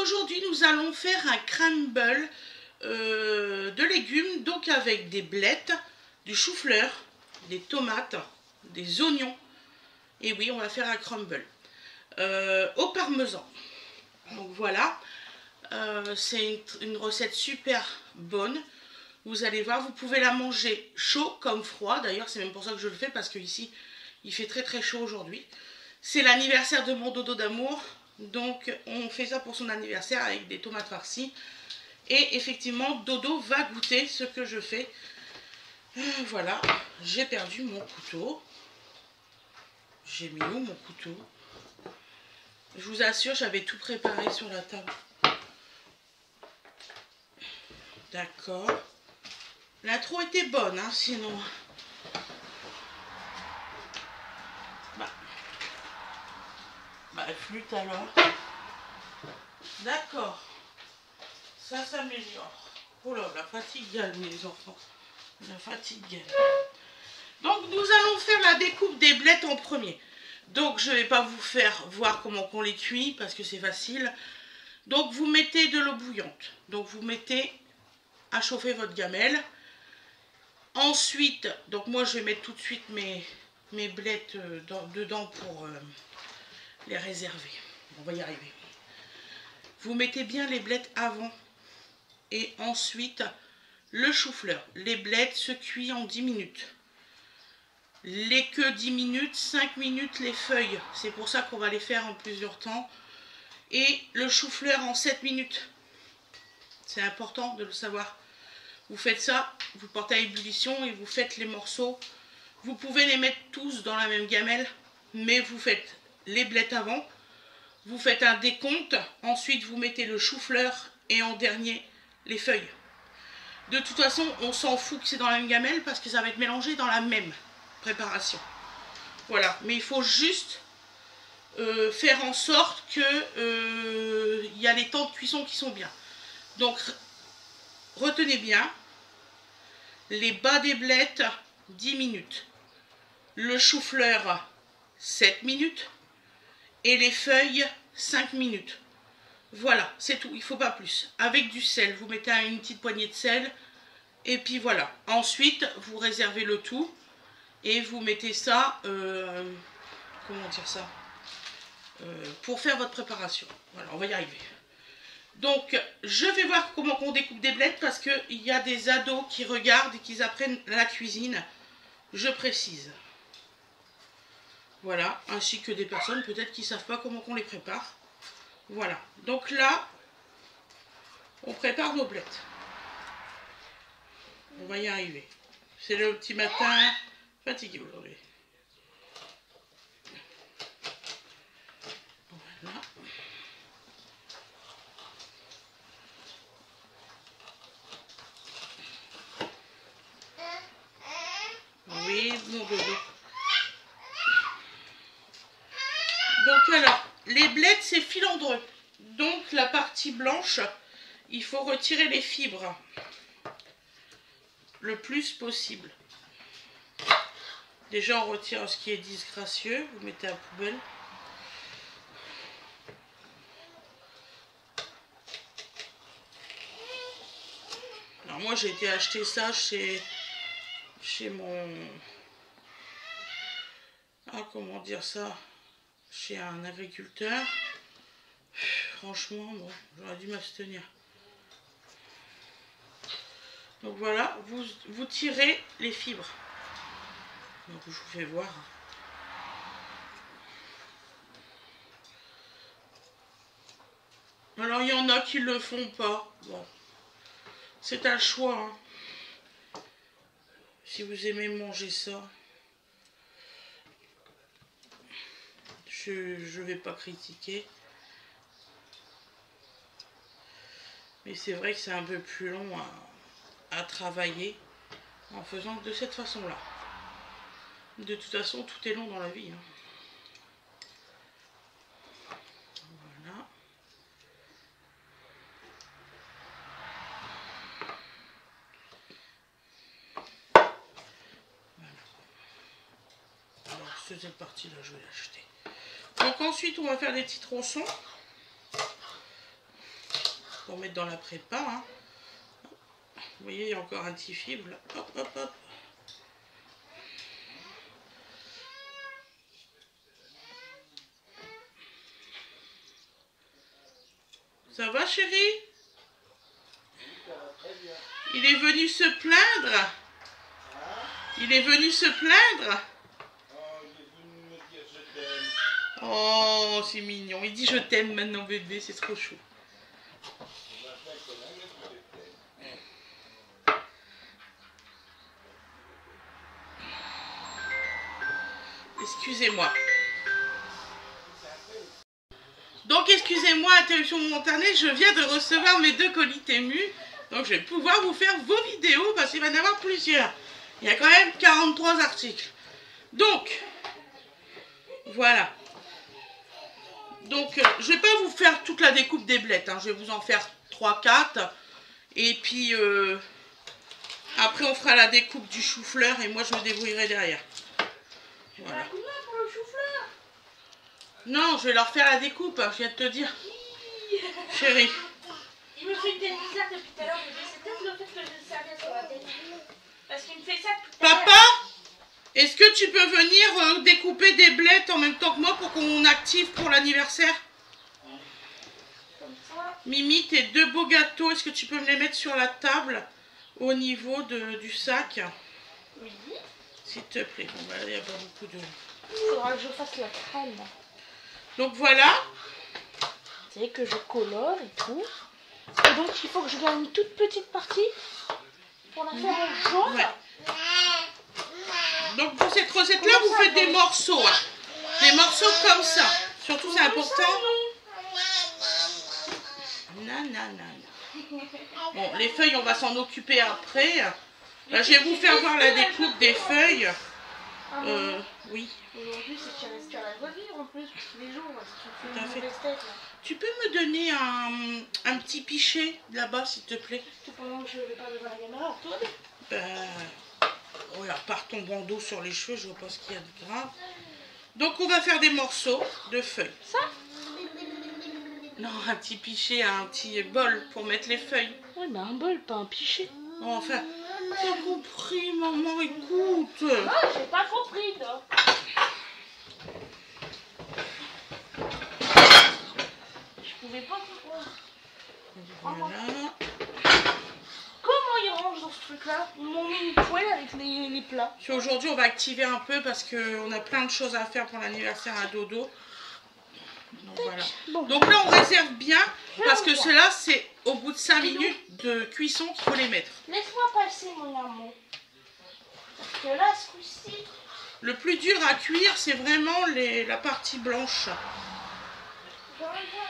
aujourd'hui nous allons faire un crumble de légumes, donc avec des blettes, du chou-fleur, des tomates, des oignons. Et oui, on va faire un crumble au parmesan. Donc voilà, c'est une recette super bonne. Vous allez voir, vous pouvez la manger chaud comme froid. D'ailleurs, c'est même pour ça que je le fais, parce qu'ici, il fait très très chaud aujourd'hui. C'est l'anniversaire de mon dodo d'amour. Donc, on fait ça pour son anniversaire avec des tomates farcies. Et effectivement, Dodo va goûter ce que je fais. Voilà, j'ai perdu mon couteau. J'ai mis où mon couteau? Je vous assure, j'avais tout préparé sur la table. D'accord. L'intro était bonne, hein, sinon. Bah, flûte alors. D'accord. Ça s'améliore. Oh là, la fatigue gagne, les enfants. La fatigue gagne. Donc, nous allons faire la découpe des blettes en premier. Donc, je ne vais pas vous faire voir comment on les cuit, parce que c'est facile. Donc, vous mettez de l'eau bouillante. Donc, vous mettez à chauffer votre gamelle. Ensuite, donc moi, je vais mettre tout de suite mes blettes dedans pour les réserver. On va y arriver. Vous mettez bien les blettes avant. Et ensuite, le chou-fleur. Les blettes se cuisent en 10 minutes. Les queues 10 minutes, 5 minutes les feuilles. C'est pour ça qu'on va les faire en plusieurs temps. Et le chou-fleur en 7 minutes. C'est important de le savoir. Vous faites ça, vous portez à ébullition et vous faites les morceaux. Vous pouvez les mettre tous dans la même gamelle, mais vous faites les blettes avant. Vous faites un décompte, ensuite vous mettez le chou-fleur et en dernier les feuilles. De toute façon, on s'en fout que c'est dans la même gamelle parce que ça va être mélangé dans la même préparation. Voilà, mais il faut juste faire en sorte que y a les temps de cuisson qui sont bien. Donc, retenez bien, les bas des blettes, 10 minutes. Le chou-fleur, 7 minutes. Et les feuilles, 5 minutes. Voilà, c'est tout, il ne faut pas plus. Avec du sel, vous mettez une petite poignée de sel. Et puis voilà. Ensuite, vous réservez le tout. Et vous mettez ça, comment dire ça, pour faire votre préparation. Voilà, on va y arriver. Donc, je vais voir comment on découpe des blettes parce qu'il y a des ados qui regardent et qui apprennent la cuisine. Je précise. Voilà, ainsi que des personnes peut-être qui ne savent pas comment on les prépare. Voilà, donc là, on prépare nos blettes. On va y arriver. C'est le petit matin, fatigué aujourd'hui. Voilà. Oui, mon dodo. Donc alors, les blettes, c'est filandreux. Donc la partie blanche, il faut retirer les fibres le plus possible. Déjà, on retire ce qui est disgracieux. Vous mettez à la poubelle. Alors moi, j'ai été acheter ça chez mon... Ah, comment dire ça? Chez un agriculteur. Franchement, bon, j'aurais dû m'abstenir. Donc voilà, vous tirez les fibres. Donc je vous fais voir. Alors il y en a qui le font pas. Bon, c'est un choix. Hein. Si vous aimez manger ça. Je vais pas critiquer. Mais c'est vrai que c'est un peu plus long à travailler en faisant de cette façon-là. De toute façon, tout est long dans la vie. Hein. Voilà. Voilà. Alors, cette partie-là, je vais l'acheter. Donc ensuite, on va faire des petits tronçons. pour mettre dans la prépa. Hein. Vous voyez, il y a encore un petit fibre. Là. Hop, hop, hop. Ça va, chérie? Il est venu se plaindre? Il est venu se plaindre? Oh, c'est mignon. Il dit je t'aime maintenant, bébé. C'est trop chou. Excusez-moi. Donc, excusez-moi, interruption momentanée. Je viens de recevoir mes 2 colis Temu. Donc, je vais pouvoir vous faire vos vidéos parce qu'il va y en avoir plusieurs. Il y a quand même 43 articles. Donc, voilà. Donc, je vais pas vous faire toute la découpe des blettes. Hein. Je vais vous en faire 3-4. Et puis, après, on fera la découpe du chou-fleur. Et moi, je me débrouillerai derrière. Voilà. Pour le chou-fleur. Non, je vais leur faire la découpe. Je viens de te dire. Chérie. Il me fait une tête bizarre depuis tout à l'heure. C'est peut-être le fait que je le servais sur la tête. Parce qu'il me fait ça depuis tout à l'heure. Papa, est-ce que tu peux venir découper des blettes en même temps que moi pour qu'on active pour l'anniversaire? Comme ça. Mimi, tes 2 beaux gâteaux, est-ce que tu peux me les mettre sur la table au niveau du sac? Oui. S'il te plaît. Bon, bah, il n'y a pas beaucoup de... Il faudra que je fasse la crème. Donc voilà. Vous savez que je colore et tout. Et donc il faut que je garde une toute petite partie pour la faire en jaune. Ouais. Donc pour cette recette-là, vous faites des morceaux. Hein. Des morceaux comme ça. Surtout, c'est important. Nanana. Bon, les feuilles, on va s'en occuper après. Là, je vais vous faire voir la découpe des feuilles. Oui. Aujourd'hui, c'est qu'il reste qu'à la revivre en plus, tous les jours. Si tu Tout à fais fait. une mauvaise tête, là. Tu peux me donner un petit pichet là-bas, s'il te plaît? Tout pendant que je vais pas devant la caméra, tourne. Regarde, par ton bandeau sur les cheveux, je vois pas ce qu'il y a de grave. Donc, on va faire des morceaux de feuilles. Ça? Non, un petit pichet, un petit bol pour mettre les feuilles. Oui, mais un bol, pas un pichet. Bon, enfin, t'as compris, maman, écoute. Non, j'ai pas compris, toi. Je pouvais pas comprendre. Voilà. Comment ils rangent dans ce truc-là? Ils m'ont mis une poêle avec les plats. Puis aujourd'hui, on va activer un peu parce qu'on a plein de choses à faire pour l'anniversaire à Dodo. Donc, voilà. Bon. Donc là, on réserve bien parce que cela, c'est au bout de 5 minutes de cuisson qu'il faut les mettre. Laisse-moi passer, mon amour. Parce que là, ce coup-ci... Le plus dur à cuire, c'est vraiment la partie blanche. J'aurais bien...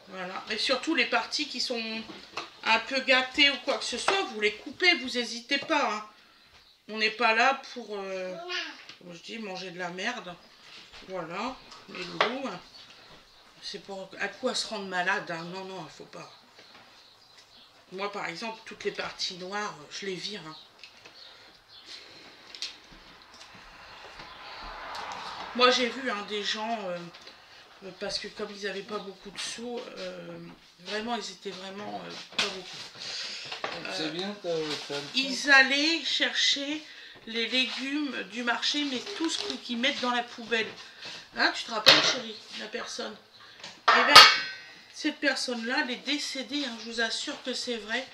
Voilà. Et surtout les parties qui sont un peu gâtées ou quoi que ce soit, vous les coupez, vous n'hésitez pas. Hein. On n'est pas là pour, comme je dis, manger de la merde. Voilà, les loups. C'est pour à quoi se rendre malade. Hein. Non, non, il ne faut pas. Moi, par exemple, toutes les parties noires, je les vire. Hein. Moi, j'ai vu hein, des gens... parce que comme ils n'avaient pas beaucoup de sous, vraiment ils étaient vraiment pas beaucoup. C'est bien, ils allaient chercher les légumes du marché, mais tout ce qu'ils mettent dans la poubelle. Hein, tu te rappelles, chérie, la personne? Et bien, cette personne-là, elle est décédée, hein, je vous assure que c'est vrai,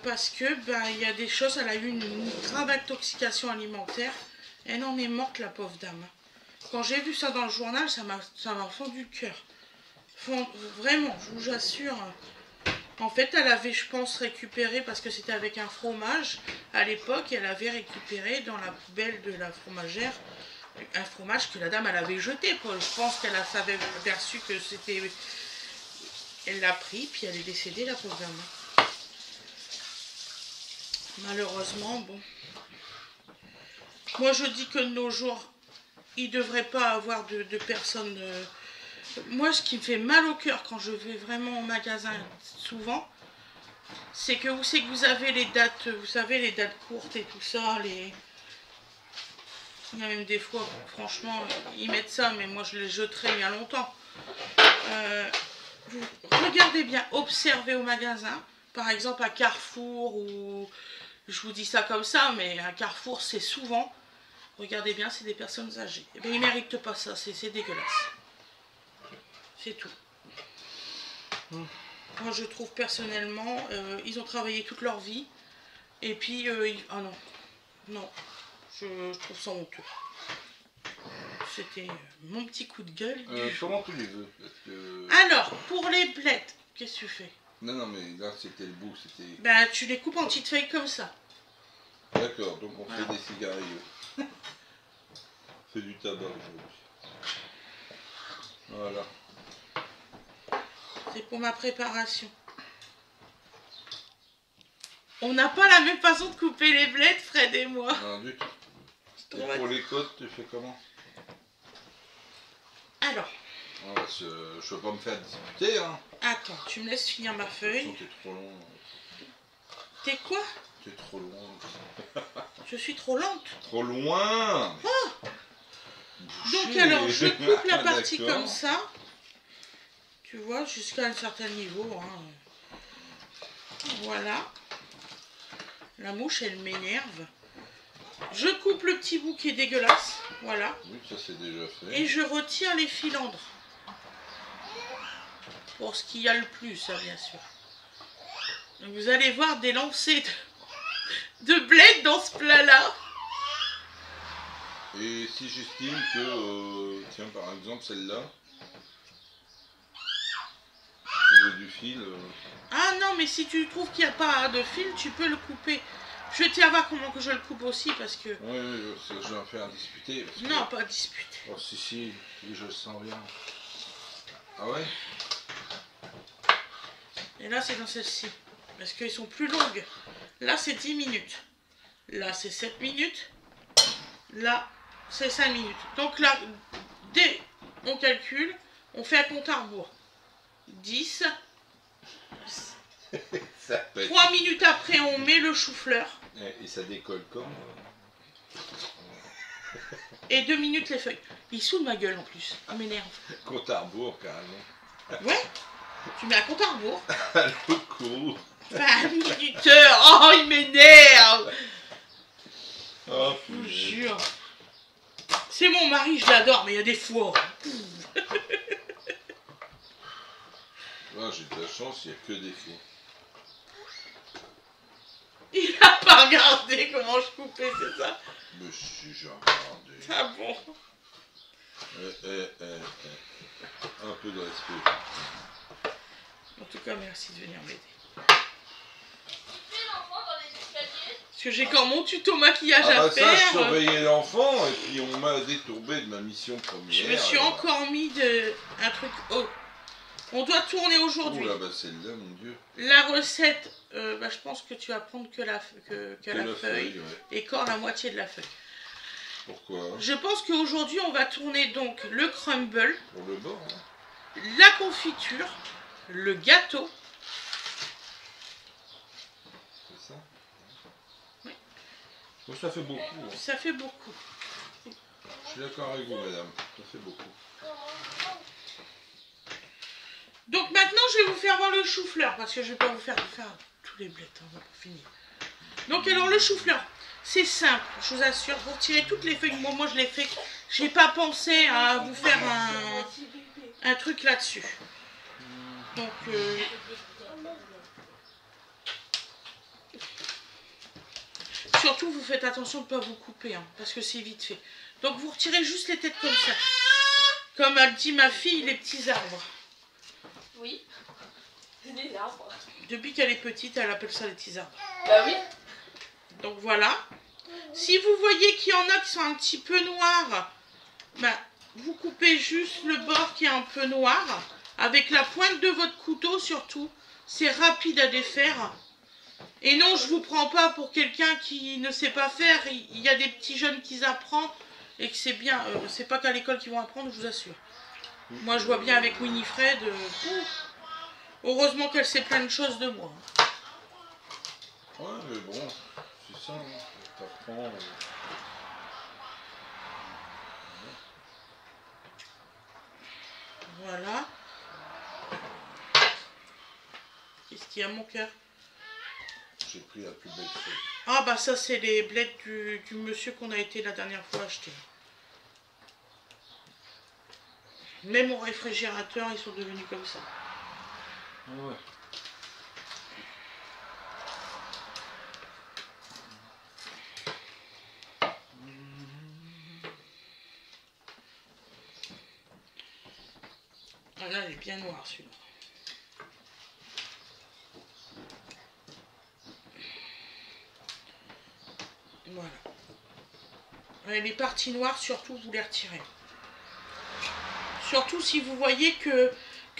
parce que ben, il y a des choses, elle a eu une grave intoxication alimentaire, elle en est morte, la pauvre dame. Quand j'ai vu ça dans le journal, ça m'a fendu le cœur. Vraiment, je vous assure. En fait, elle avait, je pense, récupéré, parce que c'était avec un fromage, à l'époque, elle avait récupéré dans la poubelle de la fromagère, un fromage que la dame, elle avait jeté. Je pense qu'elle avait perçu que c'était... Elle l'a pris, puis elle est décédée, la pauvre dame. Malheureusement, bon. Moi, je dis que de nos jours... Il ne devrait pas avoir de personnes... Moi, ce qui me fait mal au cœur quand je vais vraiment au magasin souvent, c'est que vous avez les dates, vous savez, les dates courtes et tout ça, Il y a même des fois, franchement, ils mettent ça, mais moi je les jetterai bien longtemps. Vous regardez bien, observez au magasin, par exemple à Carrefour, ou je vous dis ça comme ça, mais à Carrefour c'est souvent, regardez bien, c'est des personnes âgées. Eh bien, ils ne méritent pas ça, c'est dégueulasse. C'est tout. Moi je trouve personnellement, ils ont travaillé toute leur vie, et puis, ah non, non, je trouve ça honteux. C'était mon petit coup de gueule. Comment tu les veux? Parce que... Alors, pour les blettes, qu'est-ce que tu fais? Non, non, mais là c'était le bout, c'était... Ben, tu les coupes en petites feuilles comme ça. D'accord, donc on fait des cigarillos. C'est du tabac aujourd'hui. Voilà. C'est pour ma préparation. On n'a pas la même façon de couper les blettes, Fred et moi. Non, du tout. Et pour les côtes, tu fais comment? Alors. Je ne veux pas me faire disputer, hein. Attends, tu me laisses finir ma feuille. T'es trop long. T'es quoi? T'es trop loin. Je suis trop lente. Trop loin. Oh. Donc alors, je coupe la partie comme ça. Tu vois, jusqu'à un certain niveau. Hein. Voilà. La mouche, elle m'énerve. Je coupe le petit bout qui est dégueulasse. Voilà. Oui, ça c'est déjà fait. Et je retire les filandres. Pour ce qu'il y a le plus, ça, bien sûr. Donc vous allez voir des lancers de bled dans ce plat-là. Et si j'estime que, tiens, par exemple, celle-là, trouver du fil... Ah non, mais si tu trouves qu'il n'y a pas de fil, tu peux le couper. Je tiens à voir comment que je le coupe aussi, parce que... Oui, je vais en faire disputer. Non, pas disputer. Oh si, je le sens bien. Ah ouais? Et là, c'est dans celle-ci. Parce qu'ils sont plus longues. Là, c'est 10 minutes. Là, c'est 7 minutes. Là, c'est 5 minutes. Donc là, dès on calcule, on fait un compte à rebours. 10. 3 minutes après, on met le chou-fleur. Et ça décolle quand? Et 2 minutes les feuilles. Il saoule ma gueule en plus. Il m'énerve. Compte à rebours, carrément. Ouais. Tu mets un compte à rebours. Le coup. 20 minuteurs. Oh, il m'énerve. Oh, je vous jure. C'est mon mari, je l'adore, mais il y a des fois. Ah, j'ai de la chance, il n'y a que des fois. Il n'a pas regardé comment je coupais, c'est ça? Mais si, j'ai regardé. Ah bon? Un peu de respect. En tout cas, merci de venir m'aider. Parce que j'ai quand mon tuto maquillage à faire. Ça, je surveillais l'enfant et puis on m'a détourbé de ma mission première. Je me suis encore mis un truc haut. On doit tourner aujourd'hui. Oh là, bah celle-là, mon Dieu. La recette, je pense que tu vas prendre que la feuille ouais. et quand la moitié de la feuille. Pourquoi? Je pense qu'aujourd'hui, on va tourner donc le crumble. Pour le bord, hein. La confiture, le gâteau. C'est ça? Oui. Bon, ça fait beaucoup. Hein. Ça fait beaucoup. Je suis d'accord avec vous, madame. Ça fait beaucoup. Donc maintenant, je vais vous faire voir le chou-fleur, parce que je ne vais pas vous faire tous les blettes, on va pas finir. Donc alors le chou-fleur, c'est simple, je vous assure, vous retirez toutes les feuilles, moi je l'ai fait, j'ai pas pensé à vous faire un truc là-dessus. Donc surtout vous faites attention de ne pas vous couper, hein, parce que c'est vite fait. Donc vous retirez juste les têtes comme ça. Comme a dit ma fille, les petits arbres. Oui, les arbres. Depuis qu'elle est petite, elle appelle ça les petits arbres. Bah oui. Donc voilà. Si vous voyez qu'il y en a qui sont un petit peu noirs, bah, vous coupez juste le bord qui est un peu noir. Avec la pointe de votre couteau surtout. C'est rapide à défaire. Et non, je vous prends pas pour quelqu'un qui ne sait pas faire. Il y a des petits jeunes qui apprennent. Et que c'est bien. C'est pas qu'à l'école qu'ils vont apprendre, je vous assure. Moi, je vois bien avec Winifred. Heureusement qu'elle sait plein de choses de moi. Ouais, mais bon, c'est ça. Hein. T'apprends. Voilà. Qu'est-ce qu'il y a, mon cœur? J'ai pris la plus belle chose. Ah bah ça c'est les blettes du monsieur qu'on a été la dernière fois acheter. Même au réfrigérateur, ils sont devenus comme ça. Ah ouais. Ah là, elle est bien noire celui-là. Voilà. Les parties noires, surtout, vous les retirez. Surtout si vous voyez que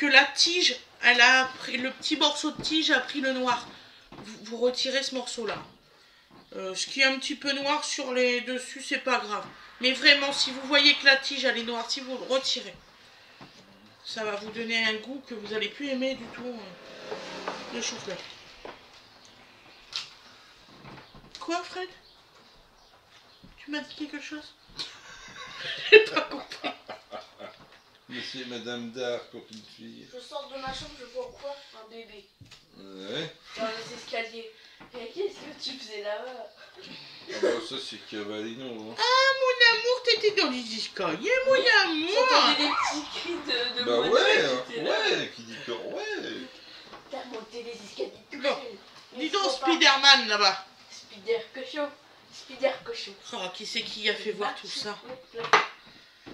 la tige, elle a pris, le petit morceau de tige a pris le noir. Vous retirez ce morceau-là. Ce qui est un petit peu noir sur les dessus, c'est pas grave. Mais vraiment, si vous voyez que la tige, elle est noire, si vous le retirez, ça va vous donner un goût que vous n'allez plus aimer du tout, le chou-fleur. Quoi, Fred? Tu m'as dit quelque chose? J'ai pas compris. Monsieur et Madame Dark, quand une fille. Je sors de ma chambre, je vois quoi? Un bébé. Ouais. Dans les escaliers. Et qu'est-ce que tu faisais là-bas? Ah bah ça c'est Cavallino. Hein. Ah mon amour, t'étais dans les escaliers, mon amour. J'entendais des petits cris de Bah moineaux ouais, qui étaient là. ouais, qui dit que ouais. T'as monté les escaliers tout Bon. seul. Dis donc Spider-Man là-bas. Spider cochon. Spider cochon. Oh, qui c'est qui a fait voir tout ça?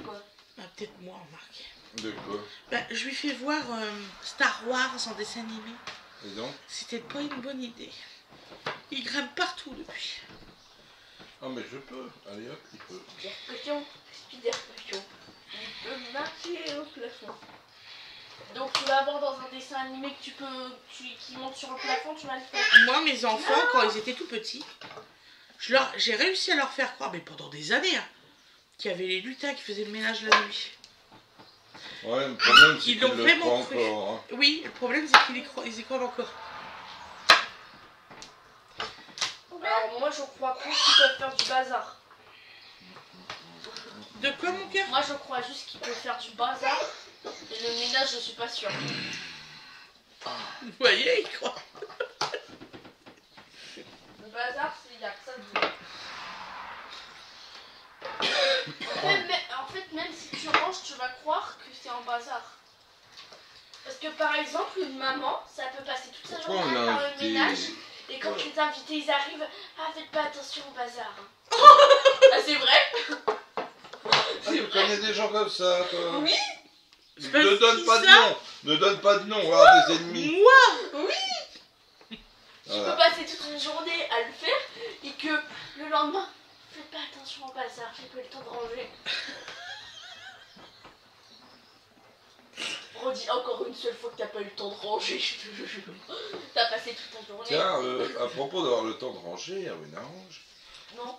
Quoi? Ah, peut-être moi, remarque. De quoi? Bah, je lui fais voir Star Wars en dessin animé. Et donc? C'était pas une bonne idée. Il grimpe partout depuis. Ah mais je peux, allez hop, il peut. Spider cochon. Spider cochon. Il peut marcher au plafond. Donc tu vas voir dans un dessin animé que qui monte sur le plafond, tu vas le faire. Moi, mes enfants, quand ils étaient tout petits, j'ai réussi à leur faire croire, mais pendant des années, hein, qu'il y avait les lutins qui faisaient le ménage la nuit. Ouais, le problème c'est Ils qu'il l'ont le vraiment prend cru. encore. Hein. Oui, le problème c'est qu'ils y croient encore. Alors moi je crois plus qu'ils peuvent faire du bazar. De quoi, mon cœur? Moi je crois juste qu'ils peuvent faire du bazar. Et le ménage je suis pas sûre. Vous voyez, ils croient. Le bazar c'est il y a que ça de dire. En fait, même si tu ranges, tu vas croire que c'est un bazar. Parce que par exemple, une maman, ça peut passer toute sa journée à faire le ménage. Et quand les invités ils arrivent, ah faites pas attention au bazar. Ah c'est vrai? Ah, tu connais des gens comme ça, toi? Oui. Ne donne pas de nom. Ne donne pas de nom, on va avoir des ennemis. Moi? Oui. Voilà. Tu peux passer toute une journée à le faire et que le lendemain, faites pas attention au bazar, j'ai pas eu le temps de ranger. Redis encore une seule fois que t'as pas eu le temps de ranger, je te jure. T'as passé toute ta journée. Tiens, à propos d'avoir le temps de ranger, Erwin arrange. Non.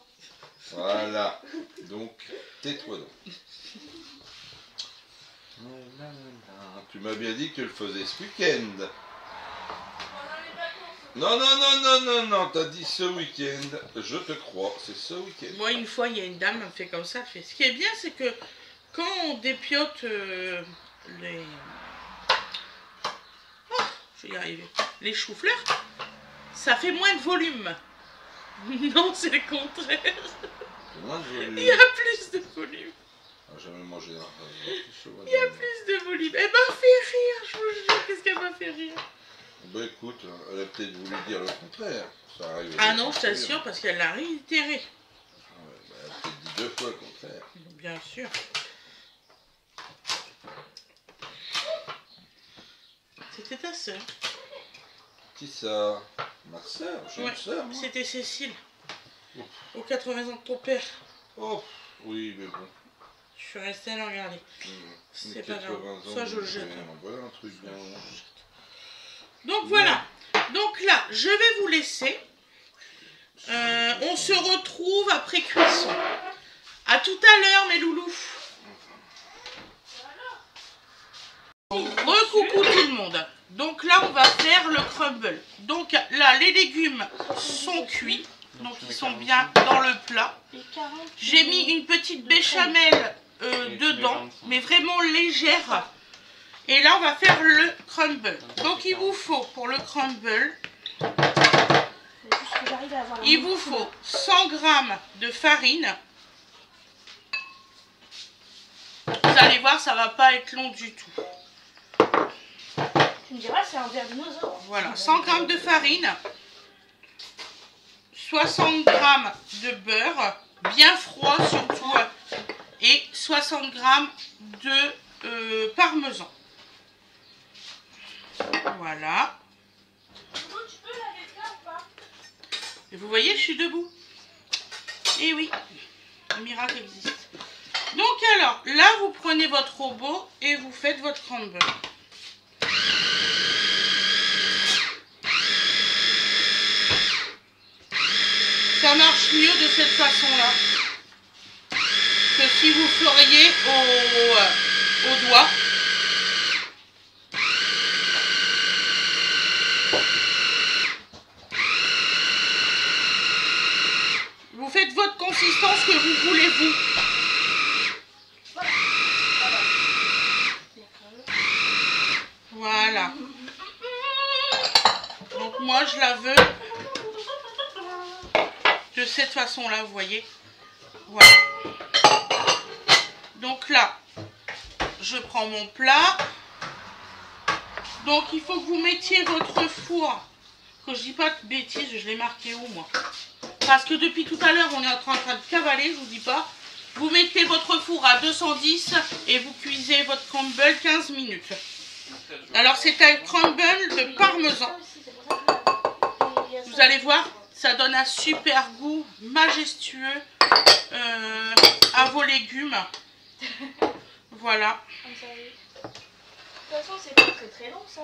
Voilà. Donc, tais-toi donc. Tu m'as bien dit que tu le faisais ce week-end. Non, non, non, non, non, non, t'as dit ce week-end. Je te crois, c'est ce week-end. Moi, une fois, il y a une dame, elle me fait comme ça. Elle fait. Ce qui est bien, c'est que quand on dépiote les... Oh, je vais y arriver. Les choux-fleurs, ça fait moins de volume. Non, c'est le contraire. Moins de volume. Il y a plus de volume. Ah, j'ai jamais mangé un. Il y a plus de volume. Elle m'a fait rire, je vous jure. Qu'est-ce qu'elle m'a fait rire? Bah écoute, elle a peut-être voulu dire le contraire. Ça arrive. Ah non, je t'assure, parce qu'elle l'a réitéré. Ouais, bah, elle a peut-être dit 2 fois le contraire. Bien sûr. C'était ta soeur. Qui ça? Ma soeur? J'ai Ouais, une soeur, moi. c'était Cécile. Ouf. Aux 80 ans de ton père. Oh, oui, mais bon. Je suis restée à la regarder. C'est pas grave. 80 ans, Ça, je le jette. Voilà un truc bien. Donc voilà. Donc là, je vais vous laisser. On se retrouve après cuisson. À tout à l'heure, mes loulous. Recoucou tout le monde. Donc là, on va faire le crumble. Donc là, les légumes sont cuits. Donc ils sont bien dans le plat. J'ai mis une petite béchamel dedans, mais vraiment légère. Et là, on va faire le crumble. Donc, il vous faut, pour le crumble, il vous faut 100 g de farine. Vous allez voir, ça va pas être long du tout. Tu me diras, c'est un verre de dinosaure. Voilà, 100 g de farine, 60 g de beurre, bien froid surtout, et 60 g de parmesan. Voilà. Et vous voyez, je suis debout. Et oui, le miracle existe. Donc alors, là, vous prenez votre robot et vous faites votre crumble. Ça marche mieux de cette façon-là que si vous feriez au doigt. Vous faites votre consistance que vous voulez, vous. Voilà. Donc moi, je la veux de cette façon-là, vous voyez. Voilà. Donc là, je prends mon plat. Donc il faut que vous mettiez votre four. Que je dis pas de bêtises, je l'ai marqué où moi? Parce que depuis tout à l'heure, on est en train de cavaler, je vous dis pas. Vous mettez votre four à 210 et vous cuisez votre crumble 15 minutes. Alors c'est un crumble de parmesan. Vous allez voir, ça donne un super goût majestueux à vos légumes. Voilà. De toute façon, c'est pas très long ça.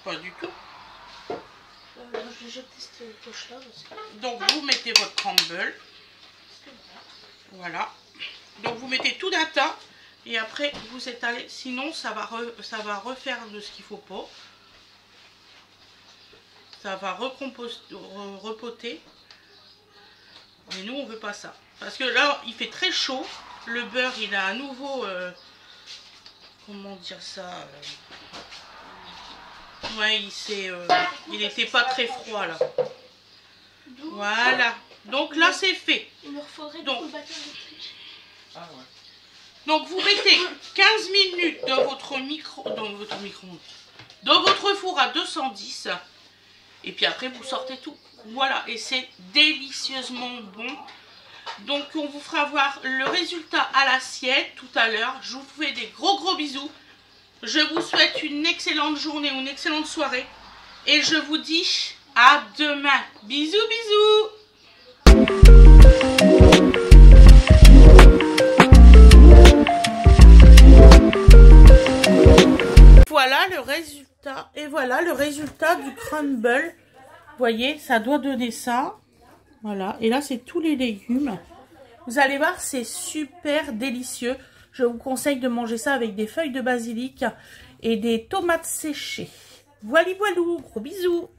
Pas du tout. Je vais jeter cette poche-là aussi. Donc vous mettez votre crumble. Voilà. Donc vous mettez tout d'un tas. Et après vous étalez. Sinon ça va refaire de ce qu'il faut pas. Ça va repoter. Mais nous on veut pas ça. Parce que là il fait très chaud. Le beurre il a un nouveau... comment dire ça ouais, il n'était pas très froid là. Voilà. Donc là c'est fait. Il me faudrait donc le batteur électrique. Ah ouais. Donc vous mettez 15 minutes dans votre dans votre four à 210 et puis après vous sortez tout. Voilà, et c'est délicieusement bon. Donc on vous fera voir le résultat à l'assiette tout à l'heure. Je vous fais des gros bisous. Je vous souhaite une excellente journée ou une excellente soirée. Et je vous dis à demain. Bisous, bisous. Voilà le résultat. Et voilà le résultat du crumble. Vous voyez, ça doit donner ça. Voilà. Et là, c'est tous les légumes. Vous allez voir, c'est super délicieux. Je vous conseille de manger ça avec des feuilles de basilic et des tomates séchées. Voilà, gros bisous.